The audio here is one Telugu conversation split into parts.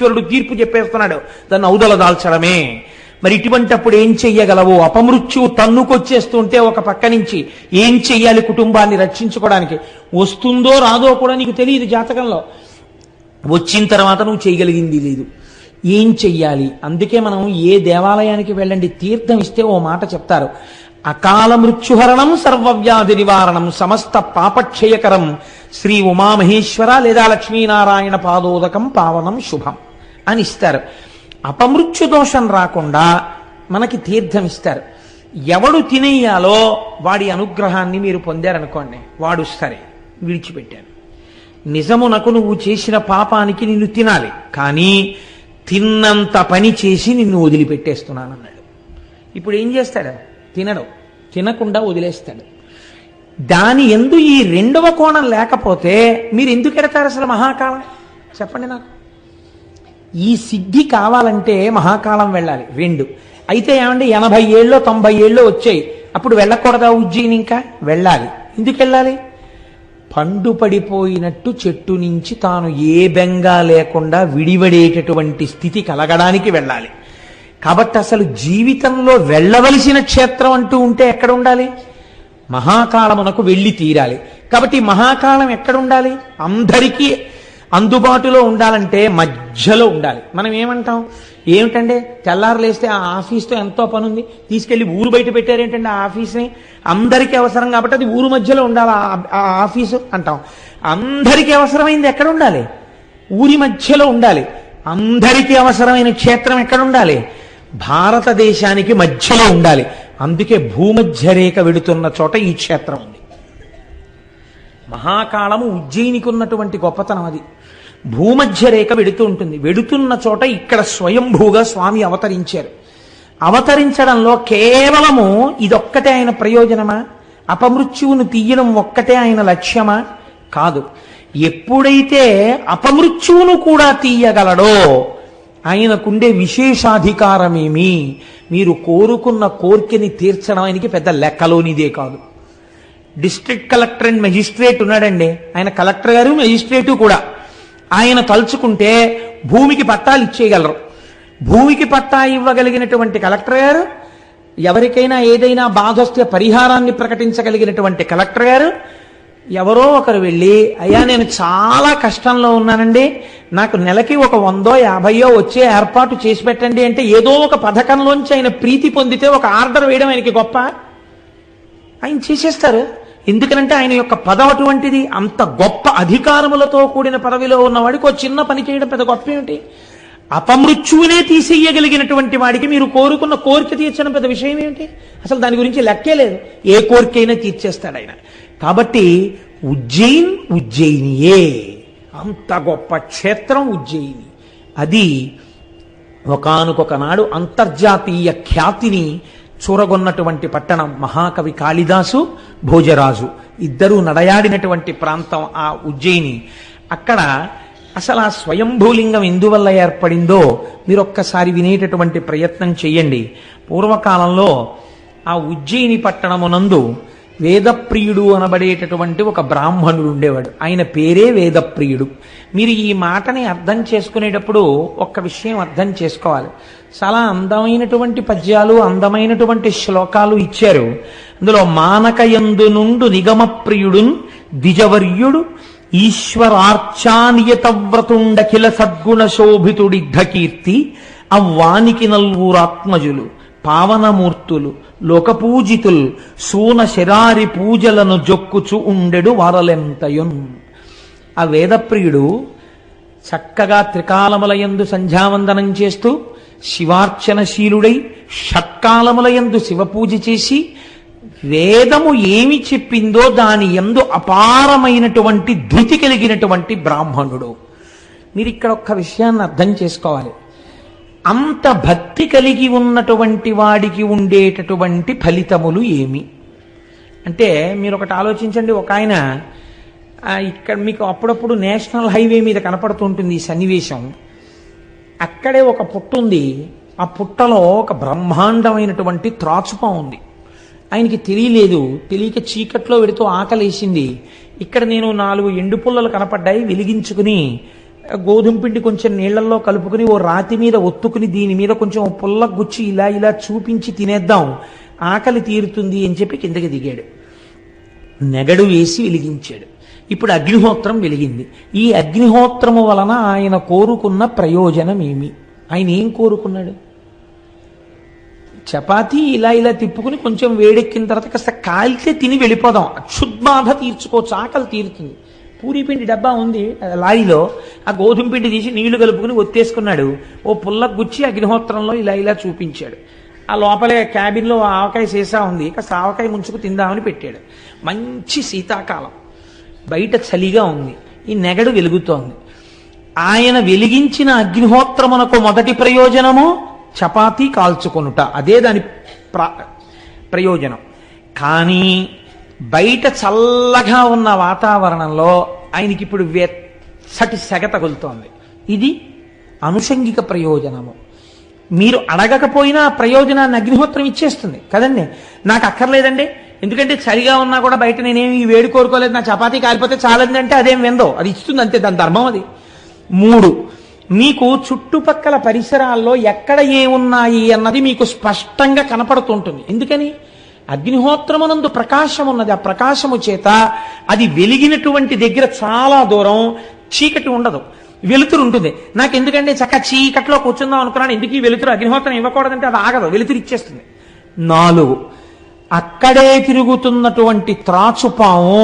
ఈశ్వరుడు తీర్పు చెప్పేస్తున్నాడు, దాన్ని ఔదల దాల్చడమే. మరి ఇటువంటిప్పుడు ఏం చెయ్యగలవు? అపమృత్యువు తన్నుకొచ్చేస్తుంటే ఒక పక్క నుంచి ఏం చెయ్యాలి కుటుంబాన్ని రక్షించుకోవడానికి? వస్తుందో రాదో కూడా నీకు తెలియదు జాతకంలో. వచ్చిన తర్వాత నువ్వు చేయగలిగింది లేదు. ఏం చెయ్యాలి? అందుకే మనం ఏ దేవాలయానికి వెళ్ళండి, తీర్థం ఇస్తే ఓ మాట చెప్తారు, అకాల మృత్యుహరణం సర్వవ్యాధి నివారణం సమస్త పాపక్షయకరం శ్రీ ఉమామహేశ్వర లేదా లక్ష్మీనారాయణ పాదోదకం పావనం శుభం అని ఇస్తారు. అపమృత్యు దోషం రాకుండా మనకి తీర్థం ఇస్తారు. ఎవడు తినేయాలో వాడి అనుగ్రహాన్ని మీరు పొందారనుకోండి, వాడు సరే విడిచిపెట్టారు. నిజమునకు నువ్వు చేసిన పాపానికి నిన్ను తినాలి, కానీ తిన్నంత పని చేసి నిన్ను వదిలిపెట్టేస్తున్నానన్నాడు. ఇప్పుడు ఏం చేస్తాడు? తినడు, తినకుండా వదిలేస్తాడు. దాని ఎందు ఈ రెండవ కోణం లేకపోతే మీరు ఎందుకు ఎడతారు అసలు మహాకాలం? చెప్పండి నాకు. ఈ సిద్ధి కావాలంటే మహాకాలం వెళ్ళాలి. రెండు అయితే ఏమండి 80 ఏళ్ళు 90 ఏళ్ళు వచ్చాయి, అప్పుడు వెళ్ళకూడదా ఉజ్జయిని? ఇంకా వెళ్ళాలి. ఎందుకు వెళ్ళాలి? పండు పడిపోయినట్టు చెట్టు నుంచి తాను ఏ బెంగా లేకుండా విడివడేటటువంటి స్థితి కలగడానికి వెళ్ళాలి. కాబట్టి అసలు జీవితంలో వెళ్ళవలసిన క్షేత్రం అంటూ ఉంటే ఎక్కడ ఉండాలి? మహాకాలమునకు వెళ్ళి తీరాలి. కాబట్టి మహాకాలం ఎక్కడ ఉండాలి? అందరికీ అందుబాటులో ఉండాలంటే మధ్యలో ఉండాలి. మనం ఏమంటాం? ఏమిటంటే తెల్లారు లేస్తే ఆ ఆఫీస్తో ఎంతో పని ఉంది, తీసుకెళ్లి ఊరు బయట పెట్టారేంటంటే ఆ ఆఫీస్ని, అందరికీ అవసరం కాబట్టి అది ఊరు మధ్యలో ఉండాలి ఆ ఆఫీసు అంటాం. అందరికీ అవసరమైంది ఎక్కడ ఉండాలి? ఊరి మధ్యలో ఉండాలి. అందరికీ అవసరమైన క్షేత్రం ఎక్కడ ఉండాలి? భారతదేశానికి మధ్యలో ఉండాలి. అందుకే భూమధ్య రేఖ వెడుతున్న చోట ఈ క్షేత్రం ఉంది. మహాకాలము ఉజ్జయినికి ఉన్నటువంటి గొప్పతనం అది. భూమధ్య రేఖ వెడుతూ ఉంటుంది. వెడుతున్న చోట ఇక్కడ స్వయంభూగా స్వామి అవతరించారు. అవతరించడంలో కేవలము ఇదొక్కటే ఆయన ప్రయోజనమా? అపమృత్యువును తీయడం ఒక్కటే ఆయన లక్ష్యమా? కాదు. ఎప్పుడైతే అపమృత్యువును కూడా తీయగలడో ఆయనకుండే విశేషాధికారమేమి? మీరు కోరుకున్న కోరికని తీర్చడం ఆయనకి పెద్ద లెక్కలోనిదే కాదు. డిస్ట్రిక్ట్ కలెక్టర్ అండ్ మెజిస్ట్రేట్ ఉన్నాడండి, ఆయన కలెక్టర్ గారు మెజిస్ట్రేటు కూడా. ఆయన తలుచుకుంటే భూమికి పట్టాలు ఇచ్చేయగలరు. భూమికి పట్టా ఇవ్వగలిగినటువంటి కలెక్టర్ గారు, ఎవరికైనా ఏదైనా బాధ వస్తే పరిహారాన్ని ప్రకటించగలిగినటువంటి కలెక్టర్ గారు, ఎవరో ఒకరు వెళ్ళి, అయ్యా నేను చాలా కష్టంలో ఉన్నానండి, నాకు నెలకి ఒక 100-50 వచ్చే ఏర్పాటు చేసి పెట్టండి అంటే ఏదో ఒక పథకంలోంచి ఆయన ప్రీతి పొందితే ఒక ఆర్డర్ వేయడం ఆయనకి గొప్ప? ఆయన చేసేస్తారు. ఎందుకనంటే ఆయన యొక్క పదం అటువంటిది. అంత గొప్ప అధికారములతో కూడిన పదవిలో ఉన్నవాడికి ఒక చిన్న పని చేయడం పెద్ద గొప్ప ఏమిటి? అపమృత్యువునే తీసేయగలిగినటువంటి వాడికి మీరు కోరుకున్న కోరిక తీర్చడం పెద్ద విషయం ఏమిటి? అసలు దాని గురించి లెక్కే లేదు. ఏ కోరికైనా తీర్చేస్తాడు ఆయన. కాబట్టి ఉజ్జయినియే, అంత గొప్ప క్షేత్రం ఉజ్జయిని. అది ఒకానొక నాడు అంతర్జాతీయ ఖ్యాతిని చూరగొన్నటువంటి పట్టణం. మహాకవి కాళిదాసు, భోజరాజు ఇద్దరూ నడయాడినటువంటి ప్రాంతం ఆ ఉజ్జయిని. అక్కడ అసలు ఆ స్వయంభూలింగం ఎందువల్ల ఏర్పడిందో మీరు ఒక్కసారి వినేటటువంటి ప్రయత్నం చెయ్యండి. పూర్వకాలంలో ఆ ఉజ్జయిని పట్టణమునందు వేదప్రియుడు అనబడేటటువంటి ఒక బ్రాహ్మణుడు ఉండేవాడు. ఆయన పేరే వేదప్రియుడు. మీరు ఈ మాటని అర్థం చేసుకునేటప్పుడు ఒక్క విషయం అర్థం చేసుకోవాలి. చాలా అందమైనటువంటి పద్యాలు, అందమైనటువంటి శ్లోకాలు ఇచ్చారు. అందులో మానకయందు నుండు నిగమప్రియుడున్ ద్విజవర్యుడు ఈశ్వరార్చానియత వ్రతుండఖిల సద్గుణ శోభితుడిద్ధకీర్తి అవ్వానికి నల్వురాత్మజులు పావనమూర్తులు లోకపూజితుల్ సూన శరారి పూజలను జొక్కుచు ఉండెడు వారలెంతయున్. ఆ వేదప్రియుడు చక్కగా త్రికాలములయందు సంధ్యావందనం చేస్తూ శివార్చనశీలుడై షట్కాలములయందు శివపూజ చేసి వేదము ఏమి చెప్పిందో దాని యందు అపారమైనటువంటి ధృతి కలిగినటువంటి బ్రాహ్మణుడు. మీరు ఇక్కడ ఒక్క విషయాన్ని అర్థం చేసుకోవాలి. అంత భక్తి కలిగి ఉన్నటువంటి వాడికి ఉండేటటువంటి ఫలితములు ఏమి అంటే, మీరు ఒకటి ఆలోచించండి. ఒక ఆయన ఇక్కడ మీకు అప్పుడప్పుడు నేషనల్ హైవే మీద కనపడుతుంటుంది ఈ సన్నివేశం. అక్కడే ఒక పుట్ట ఉంది. ఆ పుట్టలో ఒక బ్రహ్మాండమైనటువంటి త్రాచుపం ఉంది. ఆయనకి తెలియలేదు. తెలియక చీకట్లో వెడుతూ ఆకలేసింది. ఇక్కడ నేను 4 ఎండు పుల్లలు కనపడ్డాయి, వెలిగించుకుని గోధుమ పిండి కొంచెం నీళ్లలో కలుపుకుని ఓ రాతి మీద ఒత్తుకుని దీని మీద కొంచెం పుల్ల గుచ్చి ఇలా ఇలా చూపించి తినేద్దాం, ఆకలి తీరుతుంది అని చెప్పి కిందకి దిగాడు. నెగడు వేసి వెలిగించాడు. ఇప్పుడు అగ్నిహోత్రం వెలిగింది. ఈ అగ్నిహోత్రము వలన ఆయన కోరుకున్న ప్రయోజనం ఏమి? ఆయన ఏం కోరుకున్నాడు? చపాతీ ఇలా ఇలా తిప్పుకుని కొంచెం వేడెక్కిన తర్వాత కాస్త కాలితే తిని వెళ్ళిపోదాం, క్షుద్బాధ తీర్చుకోవచ్చు, ఆకలి తీరుతుంది. పూరీ పిండి డబ్బా ఉంది లారీలో, ఆ గోధుమ పిండి తీసి నీళ్లు కలుపుకుని ఒత్తేసుకున్నాడు. ఓ పుల్ల గుచ్చి అగ్నిహోత్రంలో ఇలా ఇలా చూపించాడు. ఆ లోపలే క్యాబిన్లో ఆవకాయ సీసా ఉంది, కాస్త ఆవకాయ ముంచుకు తిందామని పెట్టాడు. మంచి శీతాకాలం, బయట చలిగా ఉంది, ఈ నెగడు వెలుగుతోంది. ఆయన వెలిగించిన అగ్నిహోత్రమునకు మొదటి ప్రయోజనము చపాతీ కాల్చుకొనుట, అదే దాని ప్రయోజనం. కానీ బయట చల్లగా ఉన్న వాతావరణంలో ఆయనకి ఇప్పుడు వెచ్చటి సెగ తగులుతోంది. ఇది అనుషంగిక ప్రయోజనము. మీరు అడగకపోయినా ఆ ప్రయోజనాన్ని అగ్నిహోత్రం ఇచ్చేస్తుంది కదండి. నాకు అక్కర్లేదండి, ఎందుకంటే చలిగా ఉన్నా కూడా బయట నేనేమి ఈ వేడి కోరుకోలేదు, నా చపాతీ కాలిపోతే చాలండి అంటే అదేం విందో, అది ఇస్తుంది అంతే, దాని ధర్మం అది. 3, మీకు చుట్టుపక్కల పరిసరాల్లో ఎక్కడ ఏమున్నాయి అన్నది మీకు స్పష్టంగా కనపడుతుంటుంది. ఎందుకని? అగ్నిహోత్రమునందు ప్రకాశం ఉన్నది. ఆ ప్రకాశము చేత అది వెలిగినటువంటి దగ్గర చాలా దూరం చీకటి ఉండదు, వెలుతురు ఉంటుంది. నాకు ఎందుకంటే చక్క చీకట్లో కూర్చుందాం అనుకున్నాను, ఎందుకు ఈ వెలుతురు? అగ్నిహోత్రం ఇవ్వకూడదంటే అది ఆగదు, వెలుతురు ఇచ్చేస్తుంది. 4, అక్కడే తిరుగుతున్నటువంటి త్రాచుపాము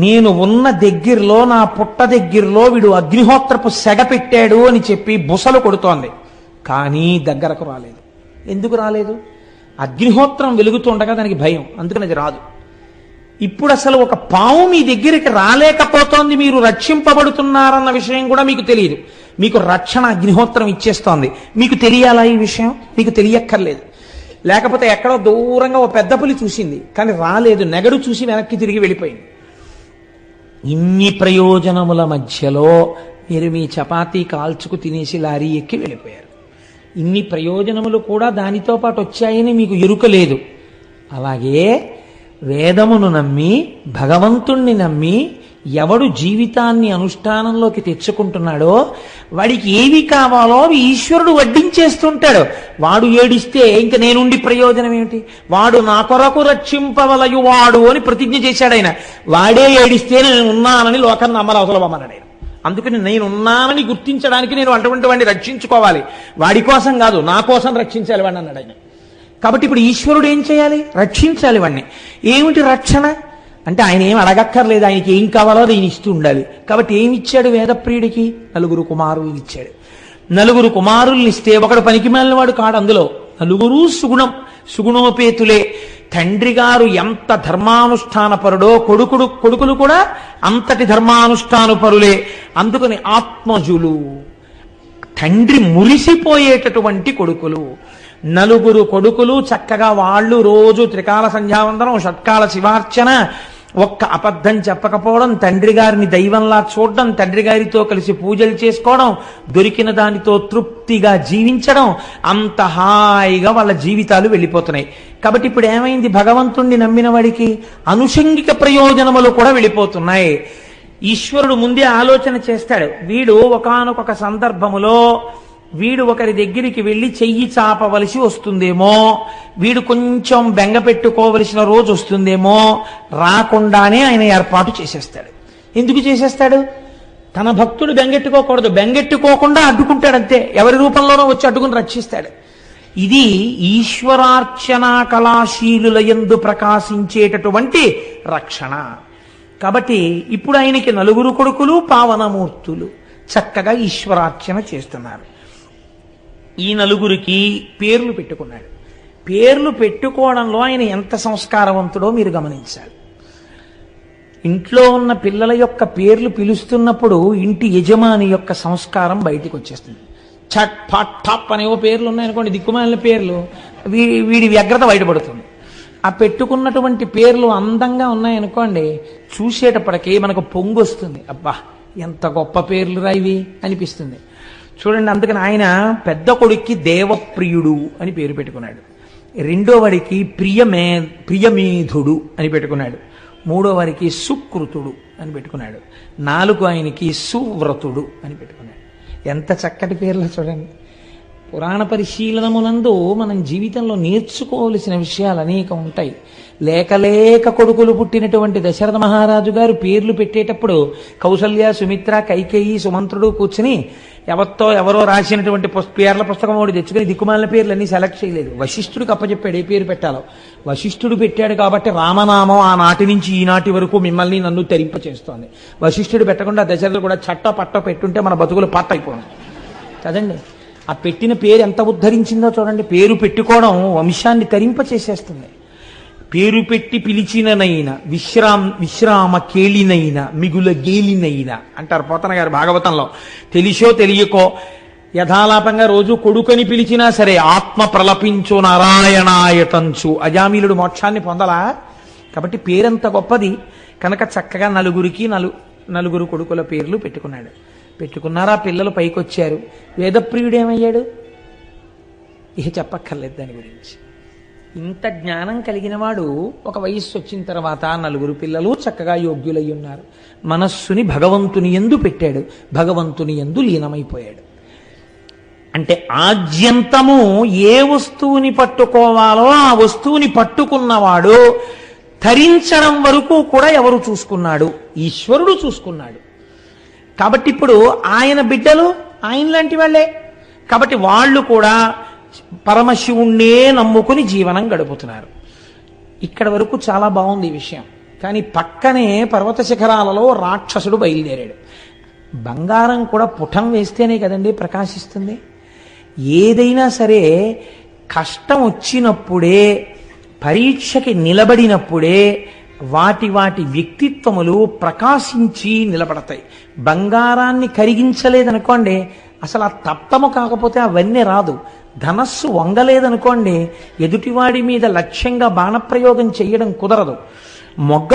నేను ఉన్న దగ్గరలో, నా పుట్ట దగ్గరలో వీడు అగ్నిహోత్రపు సెగ పెట్టాడు అని చెప్పి బుసలు కొడుతోంది, కానీ దగ్గరకు రాలేదు. ఎందుకు రాలేదు? అగ్నిహోత్రం వెలుగుతుండగా దానికి భయం, అందుకని అది రాదు. ఇప్పుడు అసలు ఒక పాము మీ దగ్గరికి రాలేకపోతోంది, మీరు రక్షింపబడుతున్నారన్న విషయం కూడా మీకు తెలియదు. మీకు రక్షణ అగ్నిహోత్రం ఇచ్చేస్తోంది. మీకు తెలియాలా ఈ విషయం? మీకు తెలియక్కర్లేదు. లేకపోతే ఎక్కడో దూరంగా ఓ పెద్ద పులి చూసింది కానీ రాలేదు, నెగడు చూసి వెనక్కి తిరిగి వెళ్ళిపోయింది. ఇన్ని ప్రయోజనముల మధ్యలో మీరు మీ చపాతీ కాల్చుకు తినేసి లారీ ఎక్కి వెళ్ళిపోయారు. ఇన్ని ప్రయోజనములు కూడా దానితో పాటు వచ్చాయని మీకు ఎరుక లేదు. అలాగే వేదమును నమ్మి, భగవంతుణ్ణి నమ్మి ఎవడు జీవితాన్ని అనుష్ఠానంలోకి తెచ్చుకుంటున్నాడో వాడికి ఏవి కావాలో అవి ఈశ్వరుడు వడ్డించేస్తుంటాడు. వాడు ఏడిస్తే ఇంక నేనుండి ప్రయోజనం ఏమిటి? వాడు నా కొరకు రక్షింపవలయు వాడు అని ప్రతిజ్ఞ చేశాడు ఆయన. వాడే ఏడిస్తే నేను ఉన్నానని లోకాన్ని నమ్మలు అవసరమన్నాడు ఆయన. అందుకని నేనున్నానని గుర్తించడానికి నేను అటువంటి వాడిని రక్షించుకోవాలి, వాడి కోసం కాదు, నా కోసం రక్షించాలి వాడిని అన్నాడు ఆయన. కాబట్టి ఇప్పుడు ఈశ్వరుడు ఏం చేయాలి? రక్షించాలి వాడిని. ఏమిటి రక్షణ అంటే? ఆయన ఏం అడగక్కర్లేదు, ఆయనకి ఏం కావాలో అది ఇస్తూ ఉండాలి. కాబట్టి ఏమి ఇచ్చాడు వేదప్రియుడికి? 4 కుమారుల్ని ఇచ్చాడు. 4 కుమారుల్ని ఇస్తే ఒకడు పనికి మాలిన వాడు కాడు. అందులో 4 సుగుణోపేతులే. తండ్రి గారు ఎంత ధర్మానుష్ఠానపరుడో కొడుకులు కూడా అంతటి ధర్మానుష్ఠానపరులే. అందుకని ఆత్మజులు, తండ్రి మురిసిపోయేటటువంటి కొడుకులు. 4 కొడుకులు చక్కగా వాళ్ళు రోజు త్రికాల సంధ్యావందనం, షట్కాల శివార్చన, ఒక్క అబద్ధం చెప్పకపోవడం, తండ్రి గారిని దైవంలా చూడడం, తండ్రి గారితో కలిసి పూజలు చేసుకోవడం, దొరికిన దానితో తృప్తిగా జీవించడం, అంత హాయిగా వాళ్ళ జీవితాలు వెళ్ళిపోతున్నాయి. కాబట్టి ఇప్పుడు ఏమైంది? భగవంతుణ్ణి నమ్మిన వాడికి అనుషంగిక ప్రయోజనములు కూడా వెళ్ళిపోతున్నాయి. ఈశ్వరుడు ముందే ఆలోచన చేస్తాడు. వీడు ఒకానొక సందర్భములో వీడు ఒకరి దగ్గరికి వెళ్ళి చెయ్యి చాపవలసి వస్తుందేమో, వీడు కొంచెం బెంగ పెట్టుకోవలసిన రోజు వస్తుందేమో, రాకుండానే ఆయన ఏర్పాటు చేసేస్తాడు. ఎందుకు చేసేస్తాడు? తన భక్తుడు బెంగెట్టుకోకూడదు, బెంగెట్టుకోకుండా అడ్డుకుంటాడంతే. ఎవరి రూపంలోనో వచ్చి అడ్డుకుని రక్షిస్తాడు. ఇది ఈశ్వరార్చనా కళాశీలుల యందు ప్రకాశించేటటువంటి రక్షణ. కాబట్టి ఇప్పుడు ఆయనకి 4 కొడుకులు పావనమూర్తులు చక్కగా ఈశ్వరార్చన చేస్తున్నారు. ఈ 4కి పేర్లు పెట్టుకున్నాడు. పేర్లు పెట్టుకోవడంలో ఆయన ఎంత సంస్కారవంతుడో మీరు గమనించాలి. ఇంట్లో ఉన్న పిల్లల యొక్క పేర్లు పిలుస్తున్నప్పుడు ఇంటి యజమాని యొక్క సంస్కారం బయటికి వచ్చేస్తుంది. చట్ ఫట్ ఠప్ అనేవో పేర్లు ఉన్నాయనుకోండి, దిక్కుమాలిన పేర్లు, వీడి వ్యగ్రత బయటపడుతుంది. ఆ పెట్టుకున్నటువంటి పేర్లు అందంగా ఉన్నాయనుకోండి, చూసేటప్పటికీ మనకు పొంగు వస్తుంది. అబ్బా ఎంత గొప్ప పేర్లు రా ఇవి అనిపిస్తుంది. చూడండి, అందుకని ఆయన పెద్ద కొడుక్కి దేవప్రియుడు అని పేరు పెట్టుకున్నాడు. రెండో వాడికి ప్రియమేధుడు అని పెట్టుకున్నాడు. మూడో వారికి సుకృతుడు అని పెట్టుకున్నాడు. 4 ఆయనకి సువ్రతుడు అని పెట్టుకున్నాడు. ఎంత చక్కటి పేర్లు చూడండి. పురాణ పరిశీలనమునందు మనం జీవితంలో నేర్చుకోవలసిన విషయాలు అనేక ఉంటాయి. లేక కొడుకులు పుట్టినటువంటి దశరథ మహారాజు గారు పేర్లు పెట్టేటప్పుడు కౌసల్య, సుమిత్ర, కైకేయి, సుమంత్రుడు కూర్చుని ఎవరో రాసినటువంటి పేర్ల పుస్తకం ఒకటి తెచ్చుకుని దిక్కుమాలిన పేర్లన్నీ సెలెక్ట్ చేయలేదు. వశిష్ఠుడికి అప్పచెప్పాడు ఏ పేరు పెట్టాలో. వశిష్ఠుడు పెట్టాడు కాబట్టి రామనామం ఆనాటి నుంచి ఈనాటి వరకు మిమ్మల్ని నన్ను తరింప చేస్తోంది. వశిష్ఠుడు పెట్టకుండా దశరథుడు కూడా పట్ట పెట్టుంటే మన బతుకులు పట్ట అయిపోయింది కదండి. ఆ పెట్టిన పేరు ఎంత ఉద్ధరించిందో చూడండి. పేరు పెట్టుకోవడం వంశాన్ని తరింప చేసేస్తుంది. పేరు పెట్టి పిలిచిననైనా విశ్రామ కేళినైనా మిగుల గేలినైనా అంటారు పోతన గారు భాగవతంలో. తెలిసో తెలియకో యథాలాపంగా రోజు కొడుకని పిలిచినా సరే ఆత్మ ప్రలపించు నారాయణాయతంచు అజామిలుడు మోక్షాన్ని పొందలా. కాబట్టి పేరంత గొప్పది కనుక చక్కగా నలుగురు కొడుకుల పేర్లు పెట్టుకున్నాడు. పెట్టుకున్నారా పిల్లలు పైకొచ్చారు. వేదప్రియుడేమయ్యాడు ఇక చెప్పక్కర్లేదు దాని గురించి. ఇంత జ్ఞానం కలిగిన వాడు ఒక వయస్సు వచ్చిన తర్వాత 4 పిల్లలు చక్కగా యోగ్యులై ఉన్నారు. మనస్సుని భగవంతుని యందు పెట్టాడు, భగవంతుని యందు లీనమైపోయాడు. అంటే ఆద్యంతము ఏ వస్తువుని పట్టుకోవాలో ఆ వస్తువుని పట్టుకున్నవాడు ధరించడం వరకు కూడా ఎవరు చూసుకున్నాడు? ఈశ్వరుడు చూసుకున్నాడు. కాబట్టి ఇప్పుడు ఆయన బిడ్డలు ఆయన లాంటి వాళ్ళే. కాబట్టి వాళ్ళు కూడా పరమశివుణ్ణే నమ్ముకుని జీవనం గడుపుతున్నారు. ఇక్కడ వరకు చాలా బాగుంది ఈ విషయం. కానీ పక్కనే పర్వత శిఖరాలలో రాక్షసుడు బయలుదేరాడు. బంగారం కూడా పుటం వేస్తేనే కదండి ప్రకాశిస్తుంది. ఏదైనా సరే కష్టం వచ్చినప్పుడే, పరీక్షకి నిలబడినప్పుడే వాటి వ్యక్తిత్వములు ప్రకాశించి నిలబడతాయి. బంగారాన్ని కరిగించలేదనుకోండి, అసలు ఆ తప్తము కాకపోతే అవన్నీ రాదు. ధనస్సు వంగలేదనుకోండి, ఎదుటివాడి మీద లక్ష్యంగా బాణప్రయోగం చేయడం కుదరదు.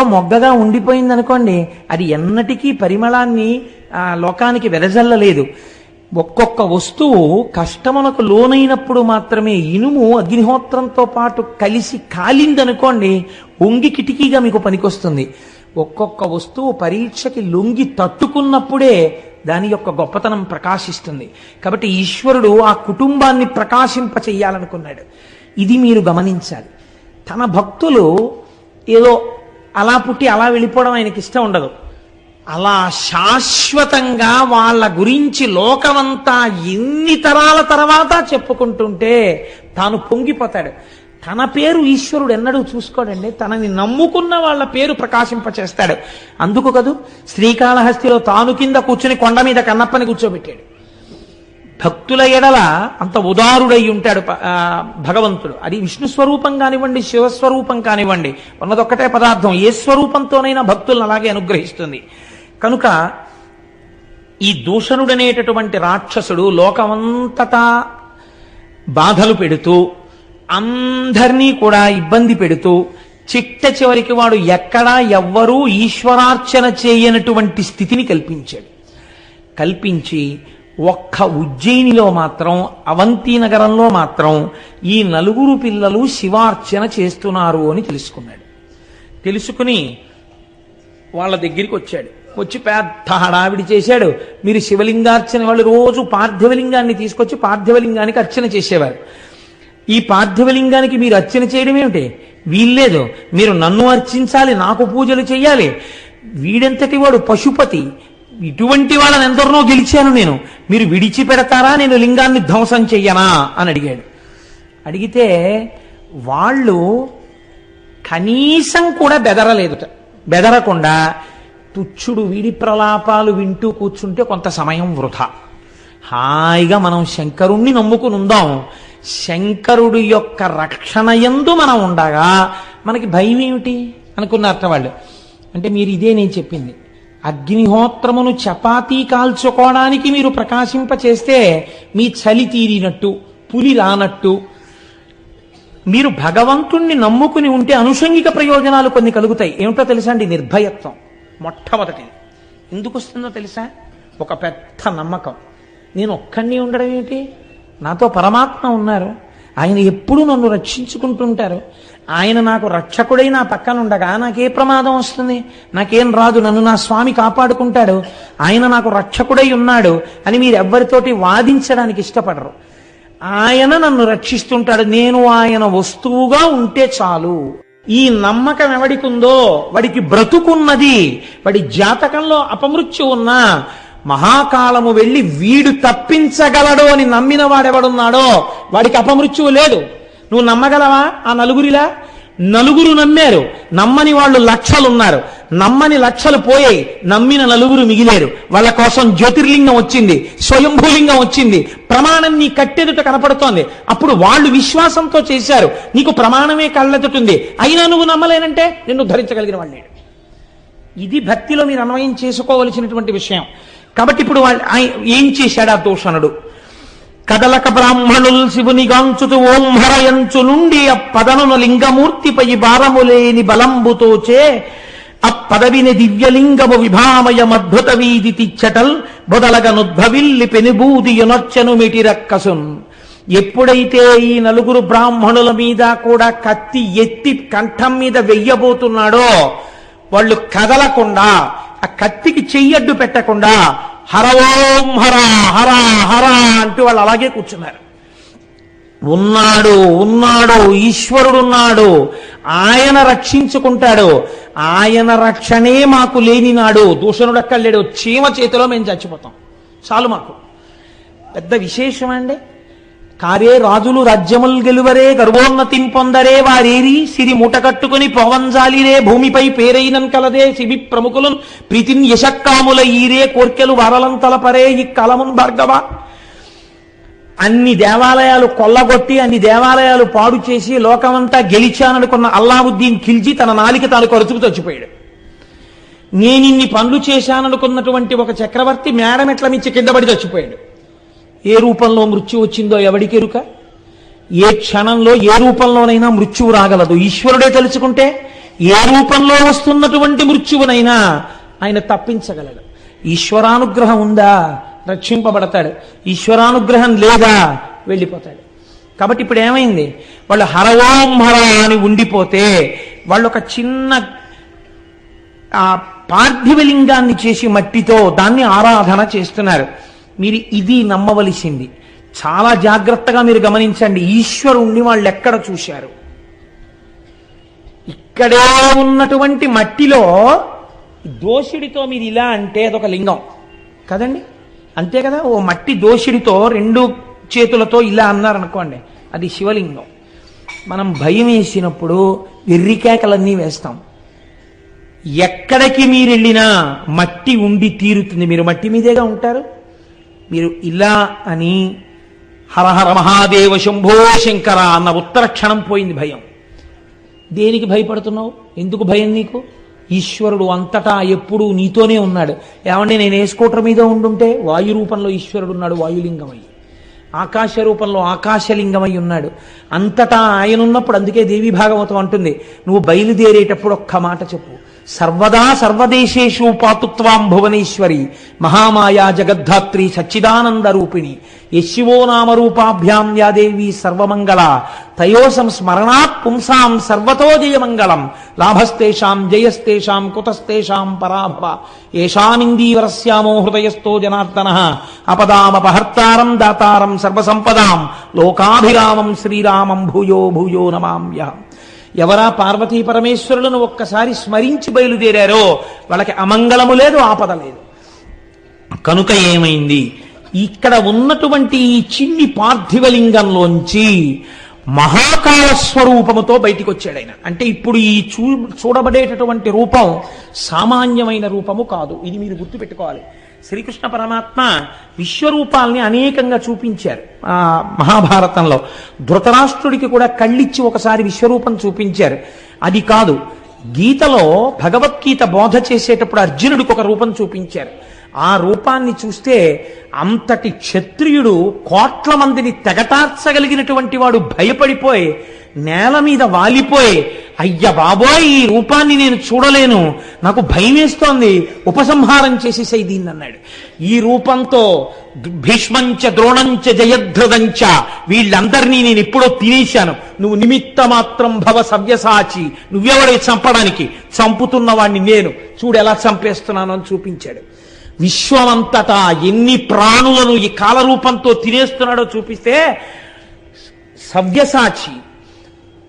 మొగ్గగా ఉండిపోయిందనుకోండి, అది ఎన్నటికీ పరిమళాన్ని లోకానికి వెదజల్లలేదు. ఒక్కొక్క వస్తువు కష్టమునకు లోనైనప్పుడు మాత్రమే. ఇనుము అగ్నిహోత్రంతో పాటు కలిసి కాలిందనుకోండి, ఒంగి కిటికీగా మీకు పనికొస్తుంది. ఒక్కొక్క వస్తువు పరీక్షకి లొంగి తట్టుకున్నప్పుడే దాని యొక్క గొప్పతనం ప్రకాశిస్తుంది. కాబట్టి ఈశ్వరుడు ఆ కుటుంబాన్ని ప్రకాశింప చెయ్యాలనుకున్నాడు. ఇది మీరు గమనించాలి. తన భక్తులు ఏదో అలా పుట్టి అలా వెళ్ళిపోవడం ఆయనకి ఇష్టం ఉండదు. అలా శాశ్వతంగా వాళ్ళ గురించి లోకమంతా ఎన్ని తరాల తర్వాత చెప్పుకుంటుంటే తాను పొంగిపోతాడు. తన పేరు ఈశ్వరుడు ఎన్నడూ చూసుకోడండి. తనని నమ్ముకున్న వాళ్ళ పేరు ప్రకాశింపచేస్తాడు. అందుకు కదూ శ్రీకాళహస్తిలో తాను కింద కూర్చుని కొండ మీద కన్నప్పని కూర్చోబెట్టాడు. భక్తుల ఎడల అంత ఉదారుడై ఉంటాడు భగవంతుడు. అది విష్ణు స్వరూపం కానివ్వండి, శివస్వరూపం కానివ్వండి, ఉన్నదొక్కటే పదార్థం. ఏ స్వరూపంతోనైనా భక్తులను అలాగే అనుగ్రహిస్తుంది. కనుక ఈ దూషణుడనేటటువంటి రాక్షసుడు లోకమంతటా బాధలు పెడుతూ, అందరినీ కూడా ఇబ్బంది పెడుతూ, చిట్ట చివరికి వాడు ఎక్కడా ఎవ్వరూ ఈశ్వరార్చన చేయనటువంటి స్థితిని కల్పించి ఒక్క ఉజ్జయినిలో మాత్రం, అవంతి నగరంలో మాత్రం ఈ 4 పిల్లలు శివార్చన చేస్తున్నారు అని తెలుసుకుని వాళ్ళ దగ్గరికి వచ్చాడు. వచ్చి పెద్ద హడావిడి చేశాడు. మీరు శివలింగార్చన, వాళ్ళు రోజు పార్థివలింగాన్ని తీసుకొచ్చి పార్థివలింగానికి అర్చన చేసేవారు. ఈ పార్థివలింగానికి మీరు అర్చన చేయడం ఏమిటి? వీల్లేదు, మీరు నన్ను అర్చించాలి, నాకు పూజలు చెయ్యాలి. వీడెంతటి వాడు పశుపతి, ఇటువంటి వాళ్ళని ఎందరినో గెలిచాను నేను, మీరు విడిచిపెడతారా, నేను లింగాన్ని ధ్వంసం చెయ్యనా అని అడిగాడు. అడిగితే వాళ్ళు కనీసం కూడా బెదరకుండా తుచ్చుడు వీడి ప్రలాపాలు వింటూ కూర్చుంటే కొంత సమయం వృధా. హాయిగా మనం శంకరుణ్ణి నమ్ముకుని ఉందాం. శంకరుడు యొక్క రక్షణ యందు మనం ఉండగా మనకి భయం ఏమిటి అనుకున్నారట వాళ్ళు. అంటే మీరు ఇదే నేను చెప్పింది. అగ్నిహోత్రమును చపాతీ కాల్చుకోవడానికి మీరు ప్రకాశింప చేస్తే మీ చలి తీరినట్టు, పులి రానట్టు, మీరు భగవంతుణ్ణి నమ్ముకుని ఉంటే అనుషంగిక ప్రయోజనాలు కొన్ని కలుగుతాయి. ఏమిటో తెలుసా అండి? నిర్భయత్వం మొట్టమొదటిది. ఎందుకు వస్తుందో తెలుసా? ఒక పెద్ద నమ్మకం. నేను ఒక్కడిని ఉండడం ఏమిటి, నాతో పరమాత్మ ఉన్నారు, ఆయన ఎప్పుడూ నన్ను రక్షించుకుంటుంటారు. ఆయన నాకు రక్షకుడై నా పక్కన ఉండగా నాకే ప్రమాదం వస్తుంది? నాకేం రాదు, నన్ను నా స్వామి కాపాడుకుంటాడు, ఆయన నాకు రక్షకుడై ఉన్నాడు అని మీరు ఎవ్వరితోటి వాదించడానికి ఇష్టపడరు. ఆయన నన్ను రక్షిస్తుంటాడు, నేను ఆయన వస్తువుగా ఉంటే చాలు. ఈ నమ్మకం ఎవడికి ఉందో వాడికి బ్రతుకున్నది. వాడి జాతకంలో అపమృత్యు ఉన్నా మహాకాలము వెళ్ళి వీడు తప్పించగలడు అని నమ్మిన వాడెవడున్నాడో వాడికి అపమృత్యువు లేదు. నువ్వు నమ్మగలవా? ఆ నలుగురిలా నలుగురు నమ్మారు, నమ్మని వాళ్ళు లక్షలున్నారు. నమ్మని లక్షలు పోయాయి, నమ్మిన నలుగురు మిగిలేరు. వాళ్ళ కోసం జ్యోతిర్లింగం వచ్చింది, స్వయంభూలింగం వచ్చింది, ప్రమాణం నీ కట్టెదుట కనపడుతోంది. అప్పుడు వాళ్ళు విశ్వాసంతో చేశారు, నీకు ప్రమాణమే కళ్ళెదుటుంది, అయినా నువ్వు నమ్మలేనంటే నిన్ను ధరించగలిగిన వాళ్ళే. ఇది భక్తిలో మీరు అన్వయం చేసుకోవలసినటువంటి విషయం. కాబట్టి ఇప్పుడు ఏం చేశాడు ఆ దూషణుడు? కదలక బ్రాహ్మణుల్ శివునిగాంచుతూ ఓం హరయంచు నుండి అప్పదనున లింగమూర్తిపై భారములేని బలంబుతోచే అప్పదవిని దివ్యలింగము విభామయమద్భుత వీధి తిచ్చటల్ బొదలగనుద్భవిల్లి పెనుబూదియునొచ్చను మిటిరక్కసున్. ఎప్పుడైతే ఈ నలుగురు బ్రాహ్మణుల మీద కూడా కత్తి ఎత్తి కంఠం మీద వెయ్యబోతున్నాడో వాళ్ళు కదలకుండా, ఆ కత్తికి చెయ్యడ్డు పెట్టకుండా హర ఓం హర హర హర అంటూ వాళ్ళు అలాగే కూర్చున్నారు. ఉన్నాడు ఉన్నాడు ఈశ్వరుడున్నాడు, ఆయన రక్షించుకుంటాడు, ఆయన రక్షణే మాకు లేనినాడు దూషణుడు అక్కర్లేడు, చీమ చేతిలో మేము చచ్చిపోతాం చాలు. మాకు పెద్ద విశేషం అండి. కారే రాజులు రాజ్యముల్ గెలువరే గర్వోన్నతిం పొందరే వారేరి సిరి మూట కట్టుకుని పోవంజాలిరే భూమిపై పేరైనం కలదే శిబి ప్రముఖులను ప్రీతిన్ యశక్కాముల ఈరే కోర్కెలు వరలంతలపరే ఈ కలమున్ భార్గవ. అన్ని దేవాలయాలు కొల్లగొట్టి అన్ని దేవాలయాలు పాడు చేసి లోకమంతా గెలిచాననుకున్న అల్లావుద్దీన్ ఖిల్జీ తన నాలిక తాను కరుచుకు చచ్చిపోయాడు. నేనిన్ని పనులు చేశాననుకున్నటువంటి ఒక చక్రవర్తి మేడమెట్ల మించి కింద పడి చచ్చిపోయాడు. ఏ రూపంలో మృత్యు వచ్చిందో ఎవడికెరుక? ఏ క్షణంలో ఏ రూపంలోనైనా మృత్యువు రాగలదు. ఈశ్వరుడే తలుచుకుంటే ఏ రూపంలో వస్తున్నటువంటి మృత్యువునైనా ఆయన తప్పించగలడు. ఈశ్వరానుగ్రహం ఉందా రక్షింపబడతాడు, ఈశ్వరానుగ్రహం లేదా వెళ్ళిపోతాడు. కాబట్టి ఇప్పుడు ఏమైంది? వాళ్ళు హర ఓం హర అని ఉండిపోతే వాళ్ళు ఒక చిన్న పార్థివలింగాన్ని చేసి మట్టితో దాన్ని ఆరాధన చేస్తున్నారు. మీరు ఇది నమ్మవలసింది. చాలా జాగ్రత్తగా మీరు గమనించండి. ఈశ్వరుణ్ణి వాళ్ళు ఎక్కడ చూశారు? ఇక్కడే ఉన్నటువంటి మట్టిలో దోషుడితో మీరు ఇలా అంటే అదొక లింగం కదండి, అంతే కదా? ఓ మట్టి దోషుడితో రెండు చేతులతో ఇలా అన్నారనుకోండి, అది శివలింగం. మనం భయం వేసినప్పుడు వెర్రికేకలన్నీ వేస్తాం. ఎక్కడికి మీరు వెళ్ళినా మట్టి ఉండి తీరుతుంది. మీరు మట్టి మీదేగా ఉంటారు. మీరు ఇలా అని హరహర మహాదేవ శంభో శంకర అన్న ఉత్తర క్షణం పోయింది భయం. దేనికి భయపడుతున్నావు? ఎందుకు భయం నీకు? ఈశ్వరుడు అంతటా ఎప్పుడూ నీతోనే ఉన్నాడు. ఏమంటే నేను ఏ స్కూటర్ మీద ఉండుంటే వాయు రూపంలో ఈశ్వరుడు ఉన్నాడు, వాయులింగమై. ఆకాశ రూపంలో ఆకాశలింగమై ఉన్నాడు. అంతటా ఆయన ఉన్నప్పుడు అందుకే దేవి భాగవతం అంటుంది, నువ్వు బయలుదేరేటప్పుడు ఒక్క మాట చెప్పు, సర్వదా సర్వదేశేషు పాతుత్వాం భువనేశ్వరి మహామాయా జగద్ధాత్రి సచ్చిదానంద రూపిణి యశివో నామరూపాభ్యాం యా దేవి సర్వమంగళ తయో సంస్మరణాత్ పుంసాం సర్వతో జయమంగళం లాభస్తేషాం జయస్తేషాం కుతస్తేషాం పరాభవ ఏషామిందీవరస్యామో హృదయస్థో జనార్దనః అపదామపహర్తారం దాతారం సర్వసంపదాం లోకాభిరామం శ్రీరామం భూయో భూయో నమామ్యహం. ఎవరా పార్వతీ పరమేశ్వరులను ఒక్కసారి స్మరించి బయలుదేరారో వాళ్ళకి అమంగళము లేదు, ఆపద లేదు. కనుక ఏమైంది? ఇక్కడ ఉన్నటువంటి ఈ చిన్ని పార్థివలింగంలోంచి మహాకాల స్వరూపముతో బయటికి వచ్చాడు ఆయన. అంటే ఇప్పుడు ఈ చూడబడేటటువంటి రూపం సామాన్యమైన రూపము కాదు. ఇది మీరు గుర్తుపెట్టుకోవాలి. శ్రీకృష్ణ పరమాత్మ విశ్వరూపాల్ని అనేకంగా చూపించారు మహాభారతంలో. ధృతరాష్ట్రుడికి కూడా కళ్ళిచ్చి ఒకసారి విశ్వరూపం చూపించారు. అది కాదు, గీతలో భగవద్గీత బోధ చేసేటప్పుడు అర్జునుడికి ఒక రూపం చూపించారు. ఆ రూపాన్ని చూస్తే అంతటి క్షత్రియుడు కోట్ల మందిని తెగటార్చగలిగినటువంటి వాడు భయపడిపోయి నేల మీద వాలిపోయి అయ్య బాబోయ్, ఈ రూపాన్ని నేను చూడలేను, నాకు భయం వేస్తోంది, ఉపసంహారం చేసేసాయి దీన్ని అన్నాడు. ఈ రూపంతో భీష్మంచ ద్రోణంచ జయద్రథంచ వీళ్ళందరినీ నేను ఎప్పుడో తినేశాను, నువ్వు నిమిత్త మాత్రం భవ సవ్యసాచి, నువ్వెవడే చంపడానికి, చంపుతున్న వాడిని నేను, చూడు ఎలా చంపేస్తున్నాను అని చూపించాడు. విశ్వమంతటా ఎన్ని ప్రాణులను ఈ కాలరూపంతో తినేస్తున్నాడో చూపిస్తే, సవ్యసాచి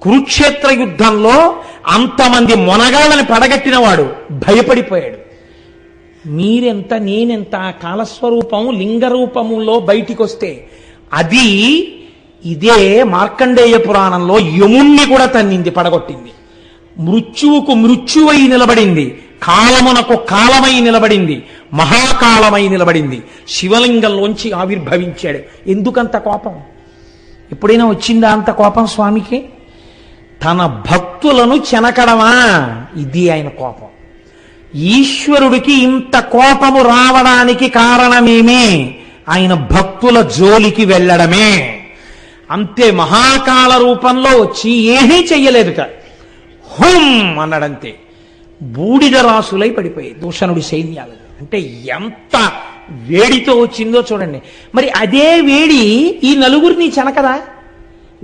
కురుక్షేత్ర యుద్ధంలో అంతమంది మొనగాళ్ళని పడగట్టినవాడు భయపడిపోయాడు. మీరెంత నేనెంత, కాలస్వరూపం లింగరూపములో బయటికి వస్తే అది ఇదే మార్కండేయ పురాణంలో యముణ్ణి కూడా తన్నింది, పడగొట్టింది. మృత్యువుకు మృత్యువై నిలబడింది, కాలమునకు కాలమై నిలబడింది, మహాకాలమై నిలబడింది. శివలింగంలోంచి ఆవిర్భవించాడు. ఎందుకంత కోపం? ఎప్పుడైనా వచ్చిందా అంత కోపం స్వామికి? తన భక్తులను చెనకడమా, ఇది ఆయన కోపం. ఈశ్వరుడికి ఇంత కోపము రావడానికి కారణమేమి? ఆయన భక్తుల జోలికి వెళ్ళడమే. అంతే. మహాకాల రూపంలో వచ్చి ఏమీ చెయ్యలేదుట, హుం అన్నాడంతే. బూడిద రాసులై పడిపోయాయి దూషణుడి సైన్యాలు. అంటే ఎంత వేడితో వచ్చిందో చూడండి. మరి అదే వేడి ఈ నలుగురిని చెనకదా?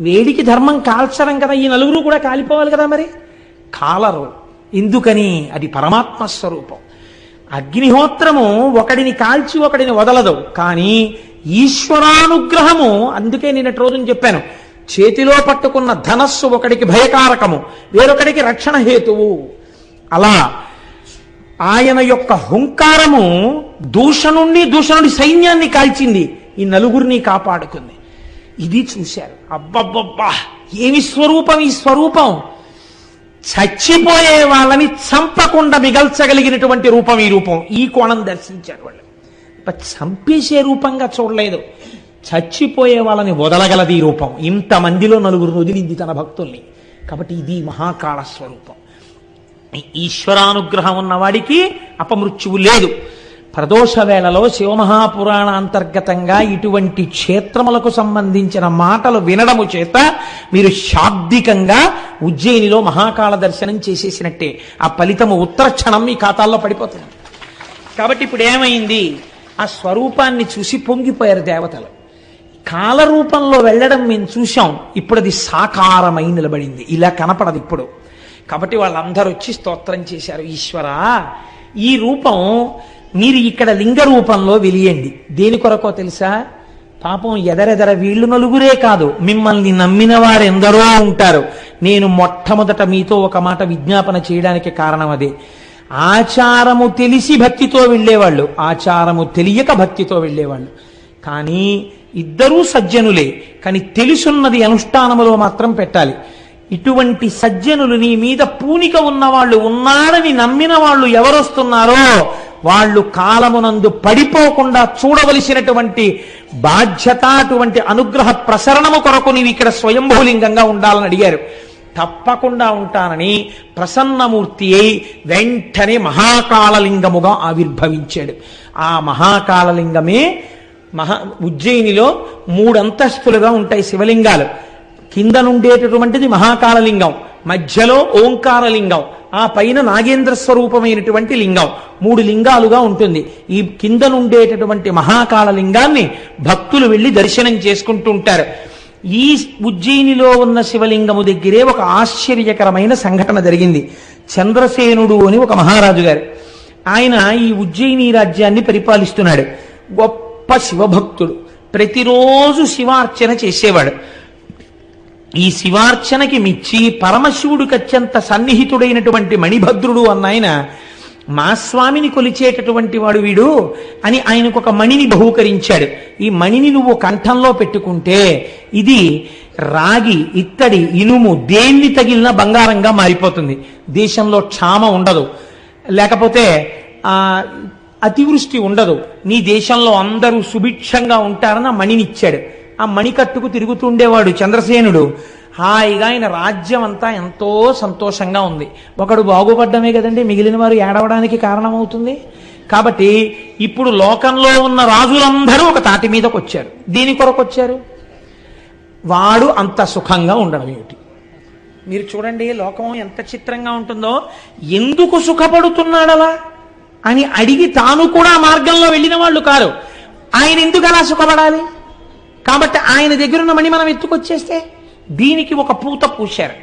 వేడికి ధర్మం కాల్చడం కదా, ఈ నలుగురు కూడా కాలిపోవాలి కదా, మరి కాలరు. ఎందుకని? అది పరమాత్మ స్వరూపం. అగ్నిహోత్రము ఒకడిని కాల్చి ఒకడిని వదలదు, కానీ ఈశ్వరానుగ్రహము. అందుకే నిన్నటి రోజున చెప్పాను, చేతిలో పట్టుకున్న ధనస్సు ఒకడికి భయకారకము, వేరొకడికి రక్షణ హేతువు. అలా ఆయన యొక్క హుంకారము దూషణుడి సైన్యాన్ని కాల్చింది, ఈ నలుగురిని కాపాడుకుంది. ఇది చూశారు. అబ్బబ్బబ్బా, ఏమి స్వరూపం ఈ స్వరూపం! చచ్చిపోయే వాళ్ళని చంపకుండా మిగల్చగలిగినటువంటి రూపం ఈ రూపం. ఈ కోణం దర్శించారు వాళ్ళు. చంపేసే రూపంగా చూడలేదు, చచ్చిపోయే వాళ్ళని వదలగలది ఈ రూపం. ఇంతమందిలో నలుగురు వదిలింది తన భక్తుల్ని. కాబట్టి ఇది మహాకాళ స్వరూపం. ఈశ్వరానుగ్రహం ఉన్నవాడికి అపమృత్యువు లేదు. ప్రదోష వేళలో శివమహాపురాణ అంతర్గతంగా ఇటువంటి క్షేత్రములకు సంబంధించిన మాటలు వినడము చేత మీరు శాబ్దికంగా ఉజ్జయినిలో మహాకాళ దర్శనం చేసేసినట్టే. ఆ ఫలితము ఉత్తర క్షణం మీ ఖాతాల్లో పడిపోతుంది. కాబట్టి ఇప్పుడు ఏమైంది? ఆ స్వరూపాన్ని చూసి పొంగిపోయారు దేవతలు. కాలరూపంలో వెళ్ళడం మేము చూశాం, ఇప్పుడు అది సాకారమై నిలబడింది, ఇలా కనపడదు ఇప్పుడు. కాబట్టి వాళ్ళందరూ వచ్చి స్తోత్రం చేశారు. ఈశ్వరా, ఈ రూపం మీరు ఇక్కడ లింగ రూపంలో వెలియండి. దేని కొరకో తెలుసా? పాపం ఎదరెదర వీళ్ళు నలుగురే కాదు, మిమ్మల్ని నమ్మిన వారెందరో ఉంటారు. నేను మొట్టమొదట మీతో ఒక మాట విజ్ఞాపన చేయడానికి కారణం అదే. ఆచారము తెలిసి భక్తితో వెళ్ళేవాళ్ళు, ఆచారము తెలియక భక్తితో వెళ్ళేవాళ్ళు. కానీ ఇద్దరూ సజ్జనులే, కానీ తెలుసున్నది అనుష్ఠానములో మాత్రం పెట్టాలి. ఇటువంటి సజ్జనులు, నీ మీద పూనిక ఉన్నవాళ్ళు, ఉన్నాడని నమ్మిన వాళ్ళు ఎవరొస్తున్నారో వాళ్ళు కాలమునందు పడిపోకుండా చూడవలసినటువంటి బాధ్యత, అటువంటి అనుగ్రహ ప్రసరణము కొరకు నీవు ఇక్కడ స్వయంభూలింగంగా ఉండాలని అడిగారు. తప్పకుండా ఉంటానని ప్రసన్నమూర్తి అయి వెంటనే మహాకాళలింగముగా ఆవిర్భవించాడు. ఆ మహాకాళలింగమే ఉజ్జయినిలో 3 అంతస్తులుగా ఉంటాయి శివలింగాలు. కింద నుండేటటువంటిది మహాకాళలింగం, మధ్యలో ఓంకారలింగం, ఆ పైన నాగేంద్ర స్వరూపమైనటువంటి లింగం. 3 లింగాలుగా ఉంటుంది. ఈ కింద నుండేటటువంటి మహాకాళలింగాన్ని భక్తులు వెళ్లి దర్శనం చేసుకుంటూ ఉంటారు. ఈ ఉజ్జయినిలో ఉన్న శివలింగము దగ్గరే ఒక ఆశ్చర్యకరమైన సంఘటన జరిగింది. చంద్రసేనుడు అని ఒక మహారాజు గారు, ఆయన ఈ ఉజ్జయిని రాజ్యాన్ని పరిపాలిస్తున్నాడు. గొప్ప శివభక్తుడు, ప్రతిరోజు శివార్చన చేసేవాడు. ఈ శివార్చనకి మిచ్చి పరమశివుడికి అత్యంత సన్నిహితుడైనటువంటి మణిభద్రుడు అన్నాయన, మా స్వామిని కొలిచేటటువంటి వాడు వీడు అని ఆయనకు ఒక మణిని బహూకరించాడు. ఈ మణిని నువ్వు కంఠంలో పెట్టుకుంటే ఇది రాగి, ఇత్తడి, ఇనుము దేన్ని తగిలినా బంగారంగా మారిపోతుంది. దేశంలో క్షామ ఉండదు, లేకపోతే అతివృష్టి ఉండదు, నీ దేశంలో అందరూ సుభిక్షంగా ఉంటారని ఆ మణినిచ్చాడు. ఆ మణికట్టుకు తిరుగుతుండేవాడు చంద్రసేనుడు. హాయిగా ఆయన రాజ్యం అంతా ఎంతో సంతోషంగా ఉంది. ఒకడు బాగుపడ్డమే కదండి మిగిలిన వారు ఏడవడానికి కారణమవుతుంది. కాబట్టి ఇప్పుడు లోకంలో ఉన్న రాజులందరూ ఒక తాటి మీదకి వచ్చారు. దీని కొరకు వచ్చారు? వాడు అంత సుఖంగా ఉండడం ఏమిటి? మీరు చూడండి లోకం ఎంత చిత్రంగా ఉంటుందో. ఎందుకు సుఖపడుతున్నాడలా అని అడిగి తాను కూడా మార్గంలో వెళ్ళిన వాళ్ళు కారు. ఆయన ఎందుకు అలా సుఖపడాలి? కాబట్టి ఆయన దగ్గర ఉన్న మణి మనం ఎత్తుకొచ్చేస్తే దీనికి ఒక పూత పూశారు.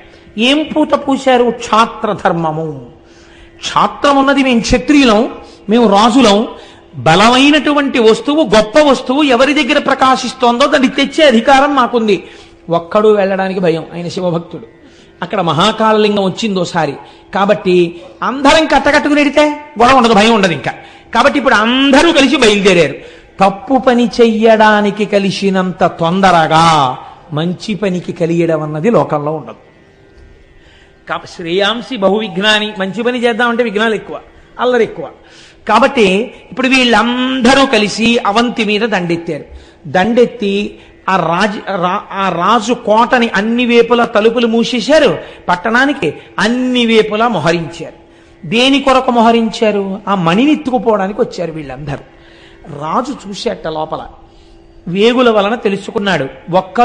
ఏం పూత పూశారు? క్షాత్ర ధర్మము. క్షాత్రం ఉన్నది మేము క్షత్రియులం, మేము రాజులం. బలమైనటువంటి వస్తువు, గొప్ప వస్తువు ఎవరి దగ్గర ప్రకాశిస్తోందో దాన్ని తెచ్చే అధికారం మాకుంది. ఒక్కడు వెళ్ళడానికి భయం, ఆయన శివభక్తుడు. అక్కడ మహాకాళలింగం వచ్చిందోసారి, కాబట్టి అందరం కట్టకట్టుకుని ఎడితే గొడవ ఉండదు, భయం ఉండదు ఇంకా. కాబట్టి ఇప్పుడు అందరూ కలిసి బయలుదేరారు. తప్పు పని చెయ్యడానికి కలిసినంత తొందరగా మంచి పనికి కలియడం అన్నది లోకంలో ఉండదు. కాబట్టి శ్రేయాంసి బహువిఘ్నాని, మంచి పని చేద్దామంటే విఘ్నాలు ఎక్కువ, అల్లరి ఎక్కువ. కాబట్టి ఇప్పుడు వీళ్ళందరూ కలిసి అవంతి మీద దండెత్తారు. దండెత్తి ఆ రాజు కోటని అన్ని వేపులా తలుపులు మూసేశారు, పట్టణానికి అన్ని వేపులా మొహరించారు. దేని కొరకు మొహరించారు? ఆ మణిని ఎత్తుకుపోవడానికి వచ్చారు వీళ్ళందరూ. రాజు చూసేట లోపల వేగుల వలన తెలుసుకున్నాడు, ఒక్క